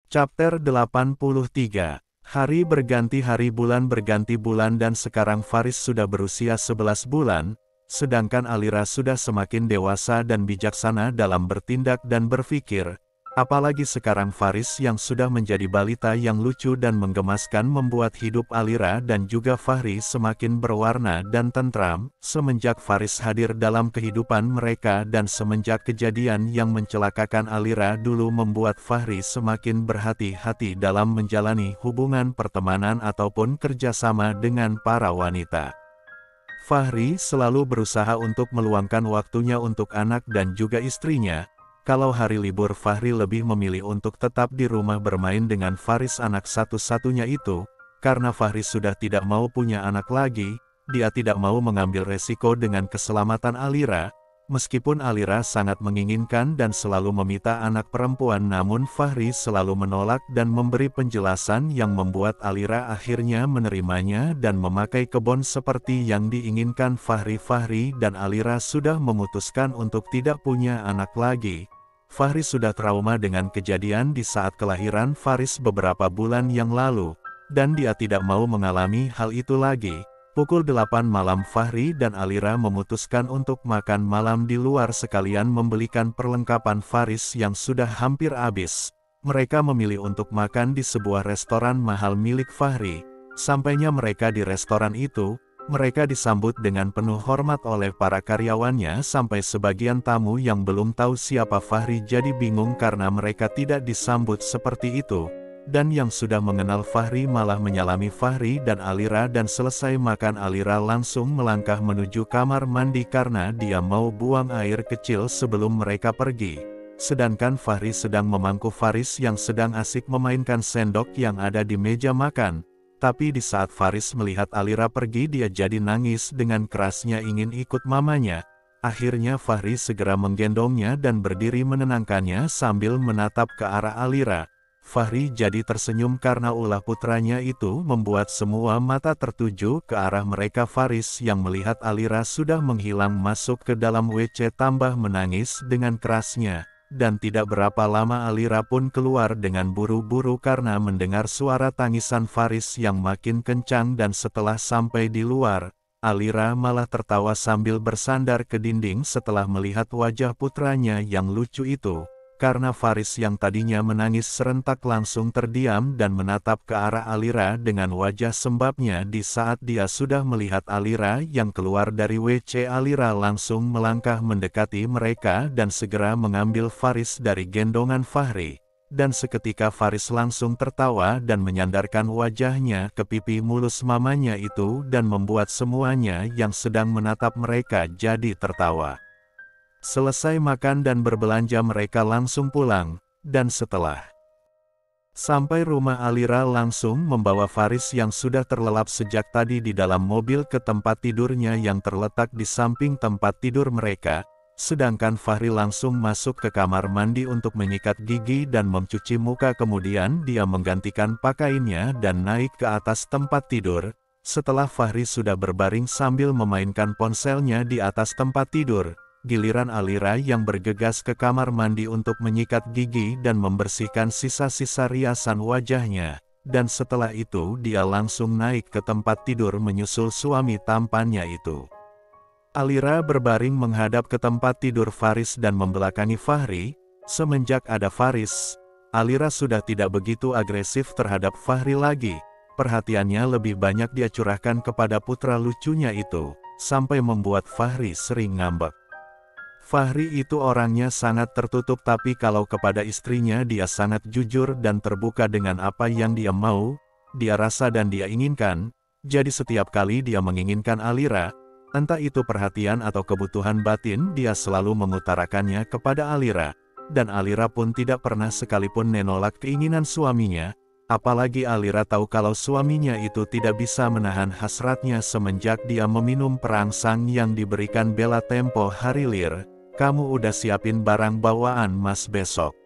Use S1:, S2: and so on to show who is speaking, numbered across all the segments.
S1: Chapter 83. Hari berganti hari, bulan berganti bulan, dan sekarang Faris sudah berusia 11 bulan, sedangkan Alira sudah semakin dewasa dan bijaksana dalam bertindak dan berpikir. Apalagi sekarang Faris yang sudah menjadi balita yang lucu dan menggemaskan membuat hidup Alira dan juga Fahri semakin berwarna dan tentram. Semenjak Faris hadir dalam kehidupan mereka dan semenjak kejadian yang mencelakakan Alira dulu membuat Fahri semakin berhati-hati dalam menjalani hubungan pertemanan ataupun kerjasama dengan para wanita. Fahri selalu berusaha untuk meluangkan waktunya untuk anak dan juga istrinya. Kalau hari libur Fahri lebih memilih untuk tetap di rumah bermain dengan Faris, anak satu-satunya itu. Karena Fahri sudah tidak mau punya anak lagi, dia tidak mau mengambil resiko dengan keselamatan Alira. Meskipun Alira sangat menginginkan dan selalu meminta anak perempuan, namun Fahri selalu menolak dan memberi penjelasan yang membuat Alira akhirnya menerimanya dan memakai kebun seperti yang diinginkan Fahri. Fahri dan Alira sudah memutuskan untuk tidak punya anak lagi. Fahri sudah trauma dengan kejadian di saat kelahiran Faris beberapa bulan yang lalu, dan dia tidak mau mengalami hal itu lagi. Pukul 8 malam Fahri dan Alira memutuskan untuk makan malam di luar sekalian membelikan perlengkapan Faris yang sudah hampir habis. Mereka memilih untuk makan di sebuah restoran mahal milik Fahri. Sampainya mereka di restoran itu, mereka disambut dengan penuh hormat oleh para karyawannya sampai sebagian tamu yang belum tahu siapa Fahri jadi bingung karena mereka tidak disambut seperti itu. Dan yang sudah mengenal Fahri malah menyalami Fahri dan Alira, dan selesai makan Alira langsung melangkah menuju kamar mandi karena dia mau buang air kecil sebelum mereka pergi. Sedangkan Fahri sedang memangku Faris yang sedang asik memainkan sendok yang ada di meja makan. Tapi di saat Faris melihat Alira pergi, dia jadi nangis dengan kerasnya ingin ikut mamanya. Akhirnya Fahri segera menggendongnya dan berdiri menenangkannya sambil menatap ke arah Alira. Fahri jadi tersenyum karena ulah putranya itu membuat semua mata tertuju ke arah mereka. Faris yang melihat Alira sudah menghilang masuk ke dalam WC tambah menangis dengan kerasnya. Dan tidak berapa lama Alira pun keluar dengan buru-buru karena mendengar suara tangisan Faris yang makin kencang, dan setelah sampai di luar, Alira malah tertawa sambil bersandar ke dinding setelah melihat wajah putranya yang lucu itu. Karena Faris yang tadinya menangis serentak langsung terdiam dan menatap ke arah Alira dengan wajah sembabnya. Di saat dia sudah melihat Alira yang keluar dari WC, Alira langsung melangkah mendekati mereka dan segera mengambil Faris dari gendongan Fahri. Dan seketika Faris langsung tertawa dan menyandarkan wajahnya ke pipi mulus mamanya itu dan membuat semuanya yang sedang menatap mereka jadi tertawa. Selesai makan dan berbelanja mereka langsung pulang, dan setelah sampai rumah Alira langsung membawa Faris yang sudah terlelap sejak tadi di dalam mobil ke tempat tidurnya yang terletak di samping tempat tidur mereka. Sedangkan Fahri langsung masuk ke kamar mandi untuk menyikat gigi dan mencuci muka, kemudian dia menggantikan pakaiannya dan naik ke atas tempat tidur. Setelah Fahri sudah berbaring sambil memainkan ponselnya di atas tempat tidur, giliran Alira yang bergegas ke kamar mandi untuk menyikat gigi dan membersihkan sisa-sisa riasan wajahnya. Dan setelah itu dia langsung naik ke tempat tidur menyusul suami tampannya itu. Alira berbaring menghadap ke tempat tidur Faris dan membelakangi Fahri. Semenjak ada Faris, Alira sudah tidak begitu agresif terhadap Fahri lagi. Perhatiannya lebih banyak dia curahkan kepada putra lucunya itu, sampai membuat Fahri sering ngambek. Fahri itu orangnya sangat tertutup, tapi kalau kepada istrinya dia sangat jujur dan terbuka dengan apa yang dia mau, dia rasa dan dia inginkan. Jadi setiap kali dia menginginkan Alira, entah itu perhatian atau kebutuhan batin, dia selalu mengutarakannya kepada Alira. Dan Alira pun tidak pernah sekalipun menolak keinginan suaminya. Apalagi Alira tahu kalau suaminya itu tidak bisa menahan hasratnya semenjak dia meminum perangsang yang diberikan Bella tempo hari. Lir, kamu udah siapin barang bawaan Mas besok?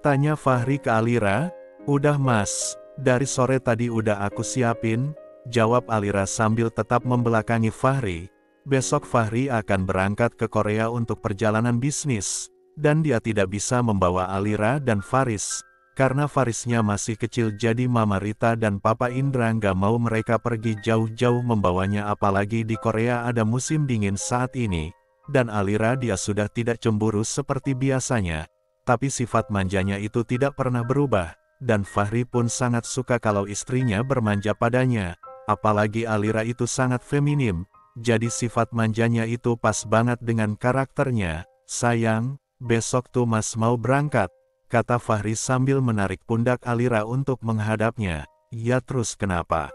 S1: Tanya Fahri ke Alira. Udah Mas, dari sore tadi udah aku siapin, jawab Alira sambil tetap membelakangi Fahri. Besok Fahri akan berangkat ke Korea untuk perjalanan bisnis, dan dia tidak bisa membawa Alira dan Faris. Karena Farisnya masih kecil jadi Mama Rita dan Papa Indra nggak mau mereka pergi jauh-jauh membawanya apalagi di Korea ada musim dingin saat ini. Dan Alira dia sudah tidak cemburu seperti biasanya. Tapi sifat manjanya itu tidak pernah berubah. Dan Fahri pun sangat suka kalau istrinya bermanja padanya. Apalagi Alira itu sangat feminim. Jadi sifat manjanya itu pas banget dengan karakternya. Sayang, besok tuh Mas mau berangkat, kata Fahri sambil menarik pundak Alira untuk menghadapnya. Ya terus kenapa?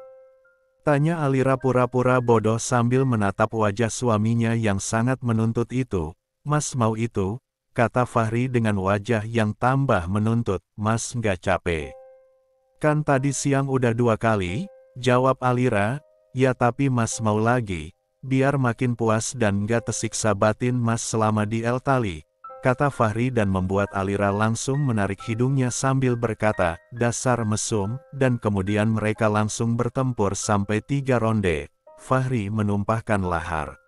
S1: Tanya Alira pura-pura bodoh sambil menatap wajah suaminya yang sangat menuntut itu. Mas mau itu, kata Fahri dengan wajah yang tambah menuntut. Mas nggak capek? Kan tadi siang udah 2 kali, jawab Alira. Ya tapi Mas mau lagi, biar makin puas dan nggak tersiksa batin Mas selama di El Tali, kata Fahri dan membuat Alira langsung menarik hidungnya sambil berkata, dasar mesum, dan kemudian mereka langsung bertempur sampai 3 ronde. Fahri menumpahkan lahar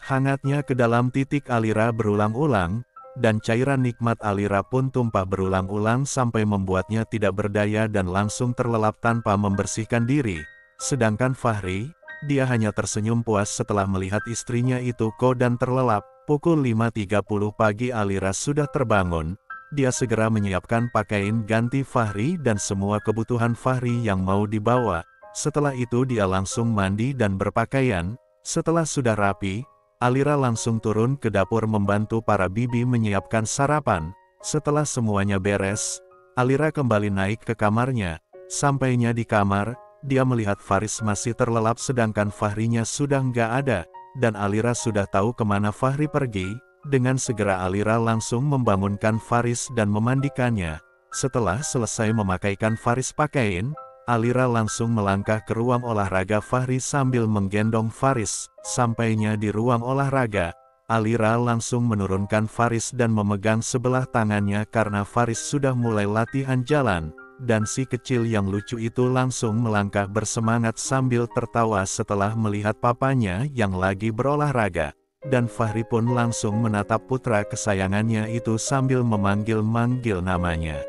S1: hangatnya ke dalam titik Alira berulang-ulang, dan cairan nikmat Alira pun tumpah berulang-ulang sampai membuatnya tidak berdaya dan langsung terlelap tanpa membersihkan diri. Sedangkan Fahri, dia hanya tersenyum puas setelah melihat istrinya itu kok dan terlelap. Pukul 5.30 pagi Alira sudah terbangun. Dia segera menyiapkan pakaian ganti Fahri dan semua kebutuhan Fahri yang mau dibawa. Setelah itu dia langsung mandi dan berpakaian. Setelah sudah rapi, Alira langsung turun ke dapur membantu para bibi menyiapkan sarapan. Setelah semuanya beres, Alira kembali naik ke kamarnya. Sampainya di kamar, dia melihat Faris masih terlelap sedangkan Fahrinya sudah nggak ada, dan Alira sudah tahu kemana Fahri pergi. Dengan segera Alira langsung membangunkan Faris dan memandikannya. Setelah selesai memakaikan Faris pakaian, Alira langsung melangkah ke ruang olahraga Fahri sambil menggendong Faris. Sampainya di ruang olahraga, Alira langsung menurunkan Faris dan memegang sebelah tangannya karena Faris sudah mulai latihan jalan. Dan si kecil yang lucu itu langsung melangkah bersemangat sambil tertawa setelah melihat papanya yang lagi berolahraga. Dan Fahri pun langsung menatap putra kesayangannya itu sambil memanggil-manggil namanya.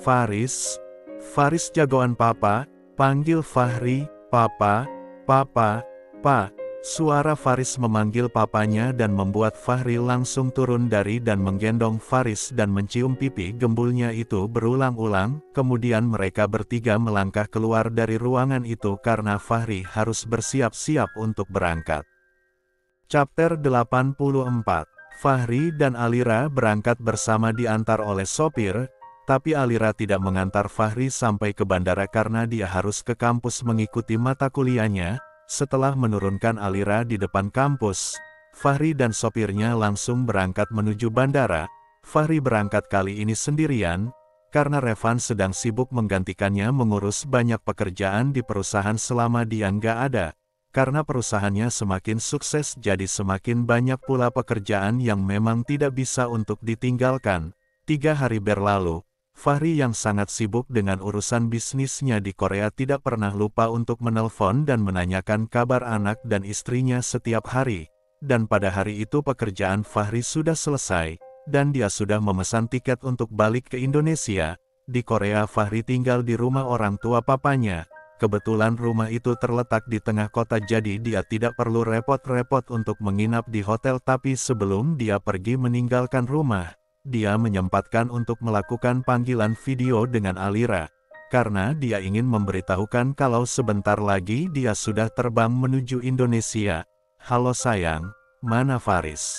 S1: Faris, Faris jagoan papa, panggil Fahri, papa, papa, pa. Suara Faris memanggil papanya dan membuat Fahri langsung turun dari dan menggendong Faris dan mencium pipi gembulnya itu berulang-ulang. Kemudian mereka bertiga melangkah keluar dari ruangan itu karena Fahri harus bersiap-siap untuk berangkat. Chapter 84. Fahri dan Alira berangkat bersama diantar oleh sopir, tapi Alira tidak mengantar Fahri sampai ke bandara karena dia harus ke kampus mengikuti mata kuliahnya. Setelah menurunkan Alira di depan kampus, Fahri dan sopirnya langsung berangkat menuju bandara. Fahri berangkat kali ini sendirian, karena Revan sedang sibuk menggantikannya mengurus banyak pekerjaan di perusahaan selama dia nggak ada. Karena perusahaannya semakin sukses jadi semakin banyak pula pekerjaan yang memang tidak bisa untuk ditinggalkan. 3 hari berlalu, Fahri yang sangat sibuk dengan urusan bisnisnya di Korea tidak pernah lupa untuk menelpon dan menanyakan kabar anak dan istrinya setiap hari. Dan pada hari itu pekerjaan Fahri sudah selesai, dan dia sudah memesan tiket untuk balik ke Indonesia. Di Korea Fahri tinggal di rumah orang tua papanya. Kebetulan rumah itu terletak di tengah kota jadi dia tidak perlu repot-repot untuk menginap di hotel tapi sebelum dia pergi meninggalkan rumah, dia menyempatkan untuk melakukan panggilan video dengan Alira, karena dia ingin memberitahukan kalau sebentar lagi dia sudah terbang menuju Indonesia. Halo sayang, mana Faris?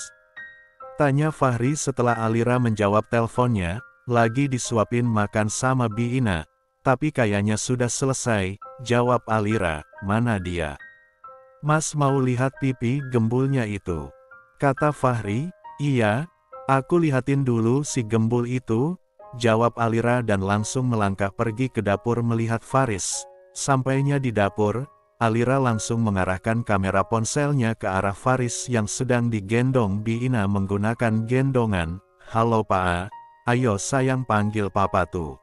S1: Tanya Fahri setelah Alira menjawab teleponnya, lagi disuapin makan sama Bi Ina. Tapi kayaknya sudah selesai, jawab Alira. Mana dia? Mas mau lihat pipi gembulnya itu, kata Fahri. Iya, aku lihatin dulu si gembul itu, jawab Alira dan langsung melangkah pergi ke dapur melihat Faris. Sampainya di dapur, Alira langsung mengarahkan kamera ponselnya ke arah Faris yang sedang digendong Bi Ina menggunakan gendongan. Halo Pa, ayo sayang panggil papa tuh.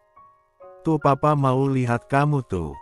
S1: Tuh papa mau lihat kamu tuh,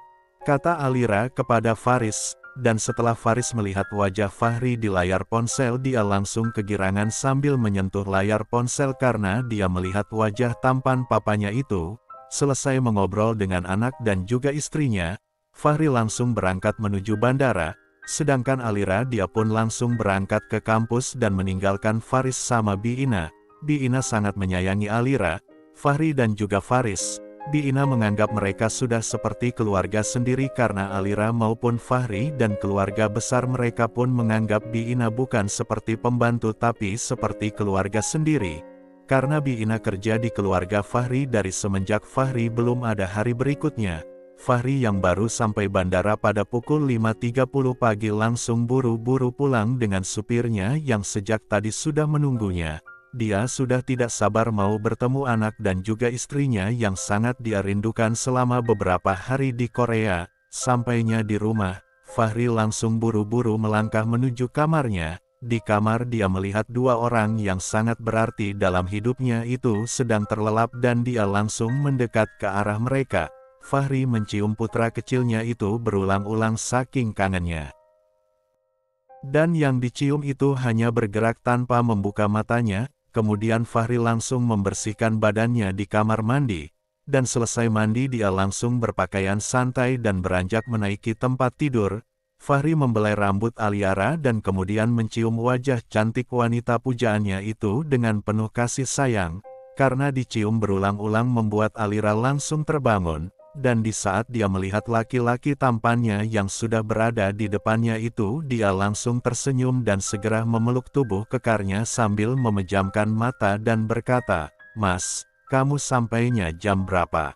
S1: kata Alira kepada Faris. dan setelah Faris melihat wajah Fahri di layar ponsel, dia langsung kegirangan sambil menyentuh layar ponsel karena dia melihat wajah tampan papanya itu. Selesai mengobrol dengan anak dan juga istrinya, Fahri langsung berangkat menuju bandara, sedangkan Alira dia pun langsung berangkat ke kampus dan meninggalkan Faris sama Bi Ina. Bi Ina sangat menyayangi Alira, Fahri dan juga Faris. Bi Ina menganggap mereka sudah seperti keluarga sendiri karena Alira maupun Fahri dan keluarga besar mereka pun menganggap Bi Ina bukan seperti pembantu tapi seperti keluarga sendiri. Karena Bi Ina kerja di keluarga Fahri dari semenjak Fahri belum ada hari berikutnya. Fahri yang baru sampai bandara pada pukul 5.30 pagi langsung buru-buru pulang dengan supirnya yang sejak tadi sudah menunggunya. Dia sudah tidak sabar mau bertemu anak dan juga istrinya yang sangat dia rindukan selama beberapa hari di Korea. Sampainya di rumah, Fahri langsung buru-buru melangkah menuju kamarnya. Di kamar dia melihat dua orang yang sangat berarti dalam hidupnya itu sedang terlelap dan dia langsung mendekat ke arah mereka. Fahri mencium putra kecilnya itu berulang-ulang saking kangennya. Dan yang dicium itu hanya bergerak tanpa membuka matanya. Kemudian Fahri langsung membersihkan badannya di kamar mandi, dan selesai mandi dia langsung berpakaian santai dan beranjak menaiki tempat tidur. Fahri membelai rambut Alira dan kemudian mencium wajah cantik wanita pujaannya itu dengan penuh kasih sayang, karena dicium berulang-ulang membuat Alira langsung terbangun. Dan di saat dia melihat laki-laki tampannya yang sudah berada di depannya itu, dia langsung tersenyum dan segera memeluk tubuh kekarnya sambil memejamkan mata dan berkata, "Mas, kamu sampainya jam berapa?"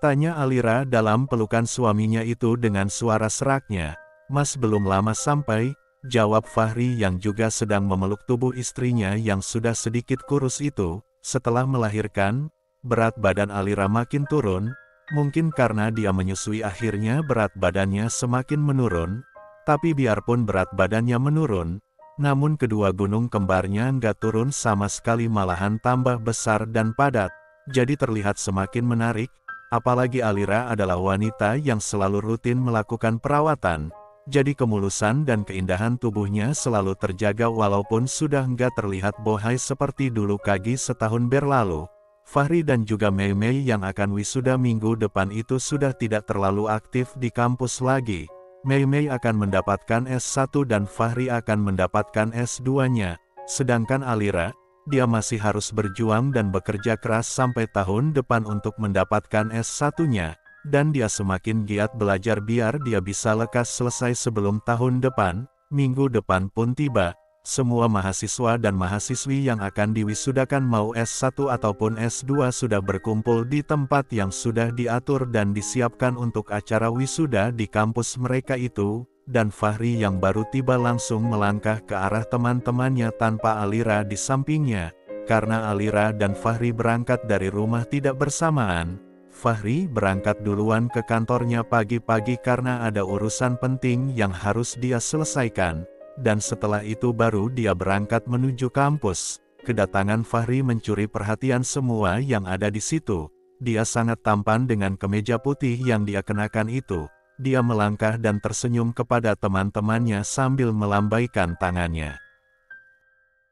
S1: Tanya Alira dalam pelukan suaminya itu dengan suara seraknya. "Mas belum lama sampai," jawab Fahri yang juga sedang memeluk tubuh istrinya yang sudah sedikit kurus itu. Setelah melahirkan, berat badan Alira makin turun. Mungkin karena dia menyusui akhirnya berat badannya semakin menurun, tapi biarpun berat badannya menurun, namun kedua gunung kembarnya nggak turun sama sekali malahan tambah besar dan padat, jadi terlihat semakin menarik, apalagi Alira adalah wanita yang selalu rutin melakukan perawatan, jadi kemulusan dan keindahan tubuhnya selalu terjaga walaupun sudah nggak terlihat bohai seperti dulu kagi setahun berlalu. Fahri dan juga Mei Mei yang akan wisuda minggu depan itu sudah tidak terlalu aktif di kampus lagi. Mei Mei akan mendapatkan S1 dan Fahri akan mendapatkan S2-nya. Sedangkan Alira, dia masih harus berjuang dan bekerja keras sampai tahun depan untuk mendapatkan S1-nya. Dan dia semakin giat belajar biar dia bisa lekas selesai sebelum tahun depan. Minggu depan pun tiba. Semua mahasiswa dan mahasiswi yang akan diwisudakan mau S1 ataupun S2 sudah berkumpul di tempat yang sudah diatur dan disiapkan untuk acara wisuda di kampus mereka itu, dan Fahri yang baru tiba langsung melangkah ke arah teman-temannya tanpa Alira di sampingnya. Karena Alira dan Fahri berangkat dari rumah tidak bersamaan, Fahri berangkat duluan ke kantornya pagi-pagi karena ada urusan penting yang harus dia selesaikan. Dan setelah itu baru dia berangkat menuju kampus. Kedatangan Fahri mencuri perhatian semua yang ada di situ. Dia sangat tampan dengan kemeja putih yang dia kenakan itu. Dia melangkah dan tersenyum kepada teman-temannya sambil melambaikan tangannya.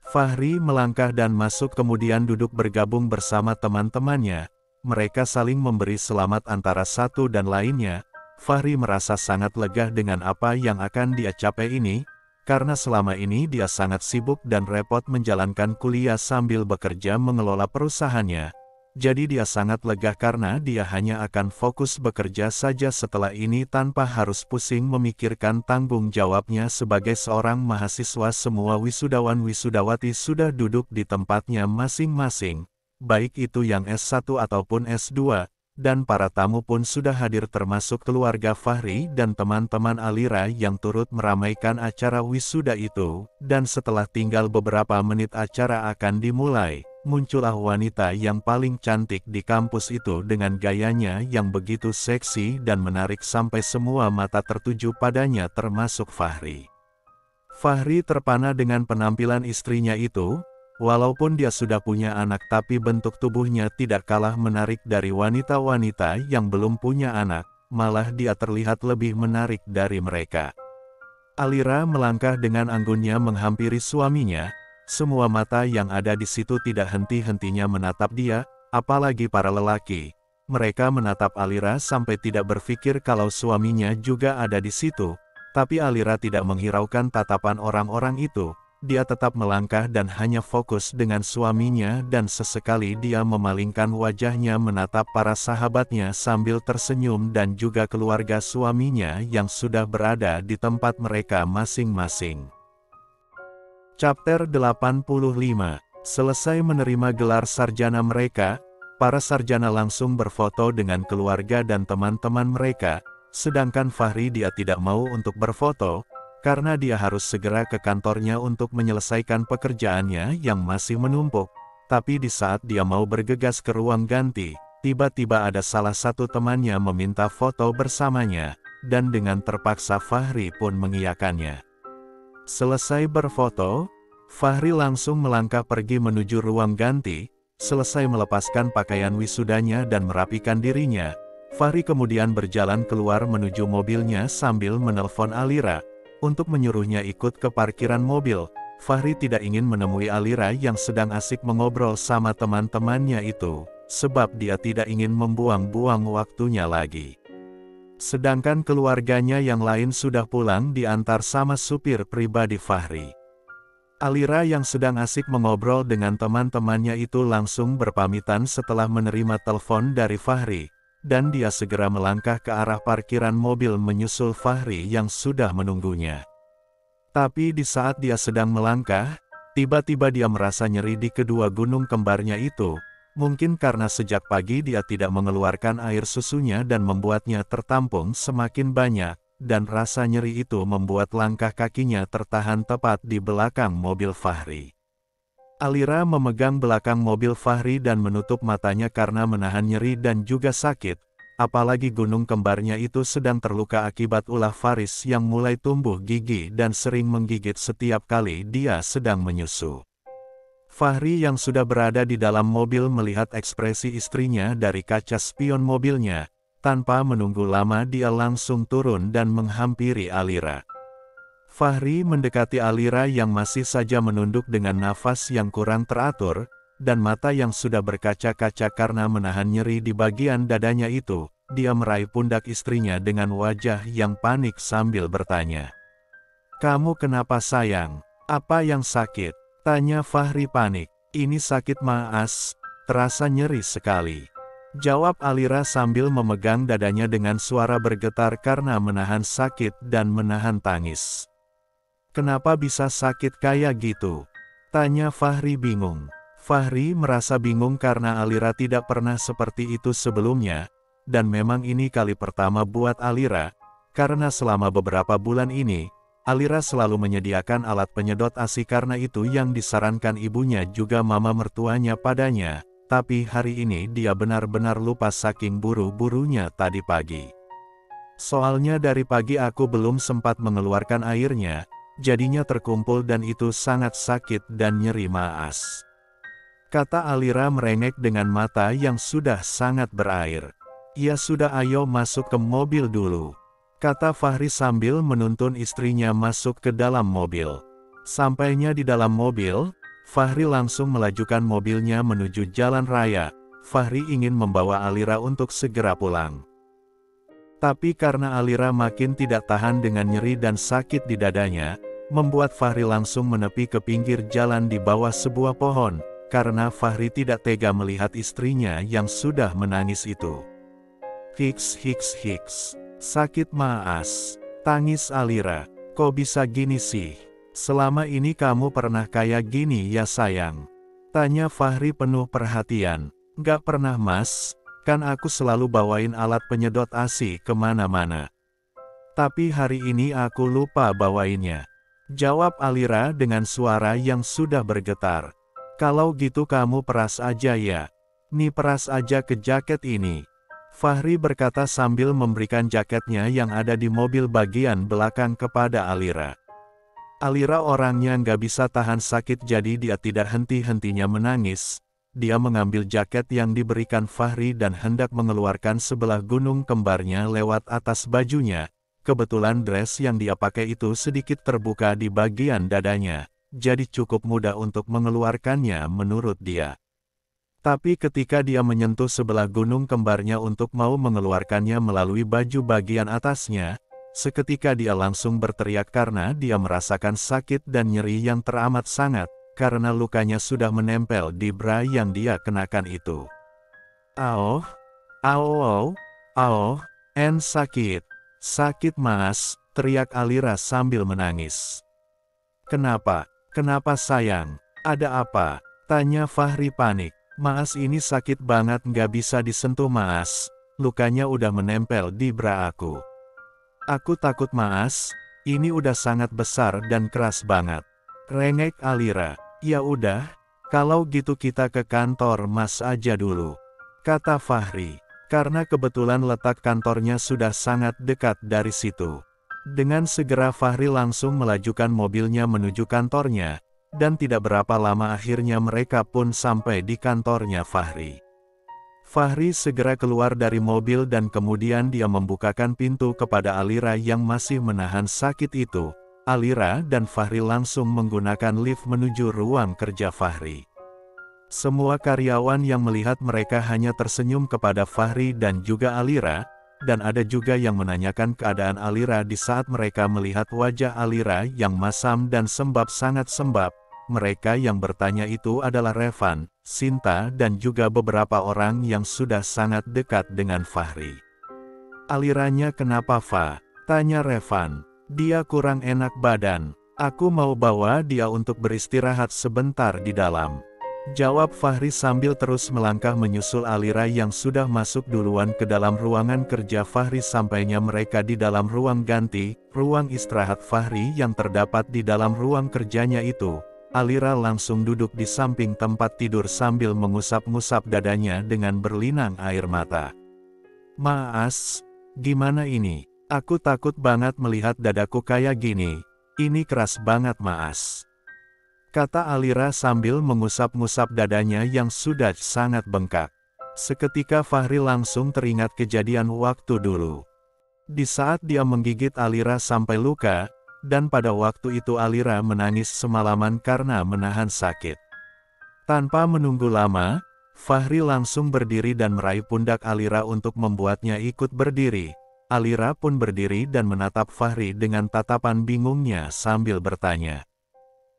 S1: Fahri melangkah dan masuk kemudian duduk bergabung bersama teman-temannya. Mereka saling memberi selamat antara satu dan lainnya. Fahri merasa sangat lega dengan apa yang akan dia capai ini. Karena selama ini dia sangat sibuk dan repot menjalankan kuliah sambil bekerja mengelola perusahaannya. Jadi dia sangat lega karena dia hanya akan fokus bekerja saja setelah ini tanpa harus pusing memikirkan tanggung jawabnya sebagai seorang mahasiswa. Semua wisudawan-wisudawati sudah duduk di tempatnya masing-masing, baik itu yang S1 ataupun S2. Dan para tamu pun sudah hadir termasuk keluarga Fahri dan teman-teman Alira yang turut meramaikan acara wisuda itu. Dan setelah tinggal beberapa menit acara akan dimulai, muncullah wanita yang paling cantik di kampus itu dengan gayanya yang begitu seksi dan menarik sampai semua mata tertuju padanya termasuk Fahri. Fahri terpana dengan penampilan istrinya itu. Walaupun dia sudah punya anak tapi bentuk tubuhnya tidak kalah menarik dari wanita-wanita yang belum punya anak, malah dia terlihat lebih menarik dari mereka. Alira melangkah dengan anggunnya menghampiri suaminya. Semua mata yang ada di situ tidak henti-hentinya menatap dia, apalagi para lelaki. Mereka menatap Alira sampai tidak berpikir kalau suaminya juga ada di situ. Tapi Alira tidak menghiraukan tatapan orang-orang itu. Dia tetap melangkah dan hanya fokus dengan suaminya, dan sesekali dia memalingkan wajahnya menatap para sahabatnya sambil tersenyum dan juga keluarga suaminya yang sudah berada di tempat mereka masing-masing. Chapter 85. Selesai menerima gelar sarjana mereka, para sarjana langsung berfoto dengan keluarga dan teman-teman mereka, sedangkan Fahri dia tidak mau untuk berfoto, karena dia harus segera ke kantornya untuk menyelesaikan pekerjaannya yang masih menumpuk. Tapi di saat dia mau bergegas ke ruang ganti, tiba-tiba ada salah satu temannya meminta foto bersamanya, dan dengan terpaksa Fahri pun mengiyakannya. Selesai berfoto, Fahri langsung melangkah pergi menuju ruang ganti. Selesai melepaskan pakaian wisudanya dan merapikan dirinya, Fahri kemudian berjalan keluar menuju mobilnya sambil menelpon Alira untuk menyuruhnya ikut ke parkiran mobil. Fahri tidak ingin menemui Alira yang sedang asik mengobrol sama teman-temannya itu, sebab dia tidak ingin membuang-buang waktunya lagi. Sedangkan keluarganya yang lain sudah pulang diantar sama supir pribadi Fahri. Alira yang sedang asik mengobrol dengan teman-temannya itu langsung berpamitan setelah menerima telepon dari Fahri, dan dia segera melangkah ke arah parkiran mobil menyusul Fahri yang sudah menunggunya. Tapi di saat dia sedang melangkah, tiba-tiba dia merasa nyeri di kedua gunung kembarnya itu. Mungkin karena sejak pagi dia tidak mengeluarkan air susunya dan membuatnya tertampung semakin banyak, dan rasa nyeri itu membuat langkah kakinya tertahan tepat di belakang mobil Fahri. Alira memegang belakang mobil Fahri dan menutup matanya karena menahan nyeri dan juga sakit, apalagi gunung kembarnya itu sedang terluka akibat ulah Faris yang mulai tumbuh gigi dan sering menggigit setiap kali dia sedang menyusu. Fahri yang sudah berada di dalam mobil melihat ekspresi istrinya dari kaca spion mobilnya. Tanpa menunggu lama dia langsung turun dan menghampiri Alira. Fahri mendekati Alira yang masih saja menunduk dengan nafas yang kurang teratur, dan mata yang sudah berkaca-kaca karena menahan nyeri di bagian dadanya itu. Dia meraih pundak istrinya dengan wajah yang panik sambil bertanya. "Kamu kenapa sayang? Apa yang sakit?" tanya Fahri panik. "Ini sakit Mas, terasa nyeri sekali," jawab Alira sambil memegang dadanya dengan suara bergetar karena menahan sakit dan menahan tangis. "Kenapa bisa sakit kayak gitu?" tanya Fahri bingung. Fahri merasa bingung karena Alira tidak pernah seperti itu sebelumnya, dan memang ini kali pertama buat Alira, karena selama beberapa bulan ini, Alira selalu menyediakan alat penyedot ASI karena itu yang disarankan ibunya juga mama mertuanya padanya, tapi hari ini dia benar-benar lupa saking buru-burunya tadi pagi. "Soalnya dari pagi aku belum sempat mengeluarkan airnya, jadinya terkumpul dan itu sangat sakit dan nyeri Mas," kata Alira merengek dengan mata yang sudah sangat berair. "Ya sudah ayo masuk ke mobil dulu," kata Fahri sambil menuntun istrinya masuk ke dalam mobil. Sampainya di dalam mobil, Fahri langsung melajukan mobilnya menuju jalan raya. Fahri ingin membawa Alira untuk segera pulang. Tapi karena Alira makin tidak tahan dengan nyeri dan sakit di dadanya, membuat Fahri langsung menepi ke pinggir jalan di bawah sebuah pohon, karena Fahri tidak tega melihat istrinya yang sudah menangis itu. "Hiks hiks hiks, sakit Mas," tangis Alira. "Kok bisa gini sih? Selama ini kamu pernah kayak gini ya sayang?" tanya Fahri penuh perhatian. "Gak pernah Mas, kan aku selalu bawain alat penyedot ASI kemana-mana. Tapi hari ini aku lupa bawainnya," jawab Alira dengan suara yang sudah bergetar. "Kalau gitu kamu peras aja ya. Nih peras aja ke jaket ini," Fahri berkata sambil memberikan jaketnya yang ada di mobil bagian belakang kepada Alira. Alira orangnya nggak bisa tahan sakit jadi dia tidak henti-hentinya menangis. Dia mengambil jaket yang diberikan Fahri dan hendak mengeluarkan sebelah gunung kembarnya lewat atas bajunya. kebetulan dress yang dia pakai itu sedikit terbuka di bagian dadanya, jadi cukup mudah untuk mengeluarkannya menurut dia. Tapi ketika dia menyentuh sebelah gunung kembarnya untuk mau mengeluarkannya melalui baju bagian atasnya, seketika dia langsung berteriak karena dia merasakan sakit dan nyeri yang teramat sangat, karena lukanya sudah menempel di bra yang dia kenakan itu. Aoh, aoh, aoh, sakit. Sakit mas, teriak Alira sambil menangis. Kenapa? Kenapa sayang? Ada apa? Tanya Fahri panik. Maas ini sakit banget nggak bisa disentuh Maas. Lukanya udah menempel di bra aku. Aku takut Maas, ini udah sangat besar dan keras banget. Rengek Alira. Ya udah, kalau gitu kita ke kantor Mas aja dulu, kata Fahri. Karena kebetulan letak kantornya sudah sangat dekat dari situ. Dengan segera Fahri langsung melajukan mobilnya menuju kantornya, dan tidak berapa lama akhirnya mereka pun sampai di kantornya Fahri. Fahri segera keluar dari mobil dan kemudian dia membukakan pintu kepada Alira yang masih menahan sakit itu. Alira dan Fahri langsung menggunakan lift menuju ruang kerja Fahri. Semua karyawan yang melihat mereka hanya tersenyum kepada Fahri dan juga Alira, dan ada juga yang menanyakan keadaan Alira di saat mereka melihat wajah Alira yang masam dan sangat sembab. Mereka yang bertanya itu adalah Revan, Sinta dan juga beberapa orang yang sudah sangat dekat dengan Fahri. Aliranya kenapa Fa? Tanya Revan. Dia kurang enak badan. Aku mau bawa dia untuk beristirahat sebentar di dalam, jawab Fahri sambil terus melangkah menyusul Alira yang sudah masuk duluan ke dalam ruangan kerja Fahri. Sampainya mereka di dalam ruang ganti, ruang istirahat Fahri yang terdapat di dalam ruang kerjanya itu. Alira langsung duduk di samping tempat tidur sambil mengusap-ngusap dadanya dengan berlinang air mata. Maas, gimana ini? Aku takut banget melihat dadaku kayak gini. Ini keras banget Maas, kata Alira sambil mengusap-ngusap dadanya yang sudah sangat bengkak. Seketika Fahri langsung teringat kejadian waktu dulu, di saat dia menggigit Alira sampai luka, dan pada waktu itu Alira menangis semalaman karena menahan sakit. Tanpa menunggu lama, Fahri langsung berdiri dan meraih pundak Alira untuk membuatnya ikut berdiri. Alira pun berdiri dan menatap Fahri dengan tatapan bingungnya sambil bertanya.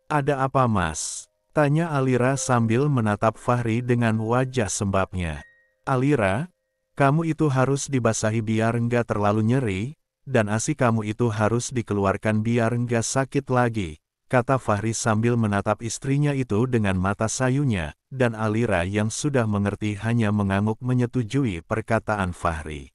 S1: Ada apa mas? Tanya Alira sambil menatap Fahri dengan wajah sembabnya. Alira, kamu itu harus dibasahi biar nggak terlalu nyeri, dan ASI kamu itu harus dikeluarkan biar nggak sakit lagi, kata Fahri sambil menatap istrinya itu dengan mata sayunya, dan Alira yang sudah mengerti hanya mengangguk menyetujui perkataan Fahri.